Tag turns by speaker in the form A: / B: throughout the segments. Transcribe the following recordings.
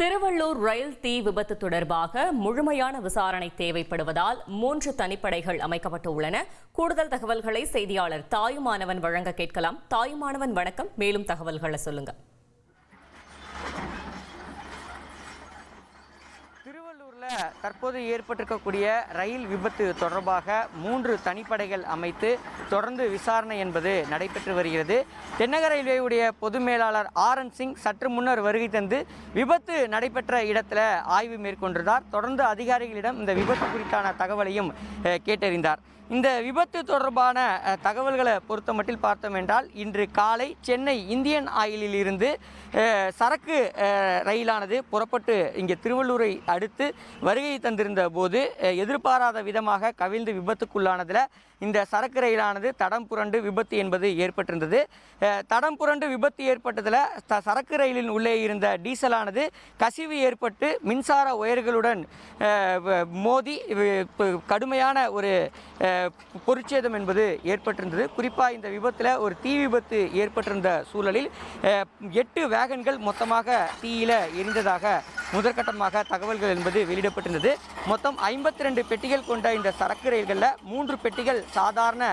A: திருவள்ளூர் ரயில் தீ விபத்து தொடர்பாக முழுமையான விசாரணை தேவைப்படுவதால் 3 தனிப்படைகள் அமைக்கப்பட்டுள்ளன. கூடுதல் தகவல்களை செய்தியாளர் தாயுமானவன் வழங்க கேட்கலாம். தாயுமானவன் வணக்கம். மேலும் தகவல்களை சொல்லுங்க.
B: திருவள்ளூர்ல தற்போது ஏற்பட்டிருக்கக்கூடிய ரயில் விபத்து தொடர்பாக 3 தனிப்படைகள் அமைத்து தொடர்ந்து விசாரணை என்பது நடைபெற்று வருகிறது. தென்னக ரயில்வேயுடைய பொது மேலாளர் RN சிங் சற்று முன்னர் வருகை தந்து விபத்து நடைபெற்ற இடத்துல ஆய்வு மேற்கொண்டிருந்தார். தொடர்ந்து அதிகாரிகளிடம் இந்த விபத்து குறித்தான தகவலையும் கேட்டறிந்தார். இந்த விபத்து தொடர்பான தகவல்களை பொறுத்த மட்டில் பார்த்தோம் என்றால், இன்று காலை சென்னை இந்தியன் ஆயிலில் இருந்து சரக்கு ரயிலானது புறப்பட்டு இங்கே திருவள்ளூரை அடுத்து வருகை தந்திருந்த போது எதிர்பாராத விதமாக கவிழ்ந்து விபத்துக்குள்ளானதில் இந்த சரக்கு ரயிலானது தடம் புரண்டு விபத்து என்பது ஏற்பட்டிருந்தது. தடம் புரண்டு விபத்து ஏற்பட்டதில் சரக்கு ரயிலின் உள்ளே இருந்த டீசலானது கசிவு ஏற்பட்டு மின்சார ஒயர்களுடன் மோதி கடுமையான ஒரு பொருட்சேதம் என்பது ஏற்பட்டிருந்தது. குறிப்பாக இந்த விபத்தில் ஒரு தீ விபத்து ஏற்பட்டிருந்த சூழலில் 8 வேகன்கள் மொத்தமாக தீயில எரிந்ததாக முதற்கட்டமாக தகவல்கள் என்பது வெளியிடப்பட்டிருந்தது. மொத்தம் 52 பெட்டிகள் கொண்ட இந்த சரக்கு ரயில்களில் 3 பெட்டிகள் சாதாரண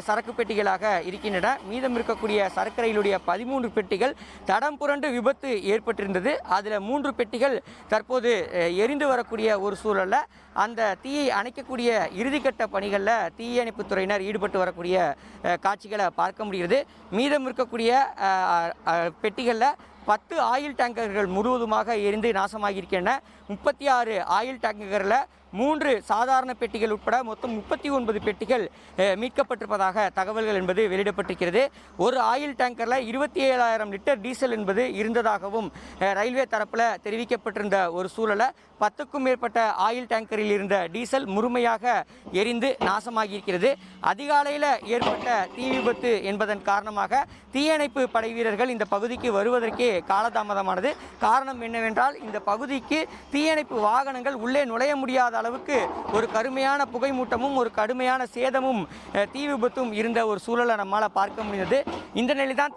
B: சரக்கு பெட்டிகளாக இருக்கின்றன. மீதம் இருக்கக்கூடிய சரக்கு ரயிலுடைய 13 பெட்டிகள் தடம் புரண்டு விபத்து ஏற்பட்டிருந்தது. அதில் 3 பெட்டிகள் தற்போது எரிந்து வரக்கூடிய ஒரு சூழலில் அந்த தீயை அணைக்கக்கூடிய இறுதிக்கட்ட பணிகளில் தீயணைப்புத் துறையினர் ஈடுபட்டு வரக்கூடிய காட்சிகளை பார்க்க முடிகிறது. மீதம் இருக்கக்கூடிய பெட்டிகளில் 10 ஆயில் டேங்கர்கள் முழுவதுமாக எரிந்து நாசமாகியிருக்கின்றன. 36 ஆயில் டேங்கர்களில் 3 சாதாரண பெட்டிகள் உட்பட மொத்தம் 39 பெட்டிகள் மீட்கப்பட்டிருப்பதாக தகவல்கள் என்பது வெளியிடப்பட்டிருக்கிறது. ஒரு ஆயில் டேங்கரில் 27,000 லிட்டர் டீசல் என்பது இருந்ததாகவும் ரயில்வே தரப்பில் தெரிவிக்கப்பட்டிருந்த ஒரு சூழலை 10க்கும் மேற்பட்ட ஆயில் டேங்கரில் இருந்த டீசல் முழுமையாக எரிந்து நாசமாகியிருக்கிறது. அதிகாலையில் ஏற்பட்ட தீ விபத்து என்பதன் காரணமாக தீயணைப்பு படை வீரர்கள் இந்த பகுதிக்கு வருவதற்கே காலதாமதமானது. காரணம் என்னவென்றால், இந்த பகுதிக்கு தீயணைப்பு வாகனங்கள் உள்ளே நுழைய முடியாத அளவுக்கு ஒரு கடுமையான புகைமூட்டமும் ஒரு கடுமையான சேதமும் தீ விபத்தும் இருந்த ஒரு சூழலை நம்மால் பார்க்க முடிந்தது. இந்த நிலைதான்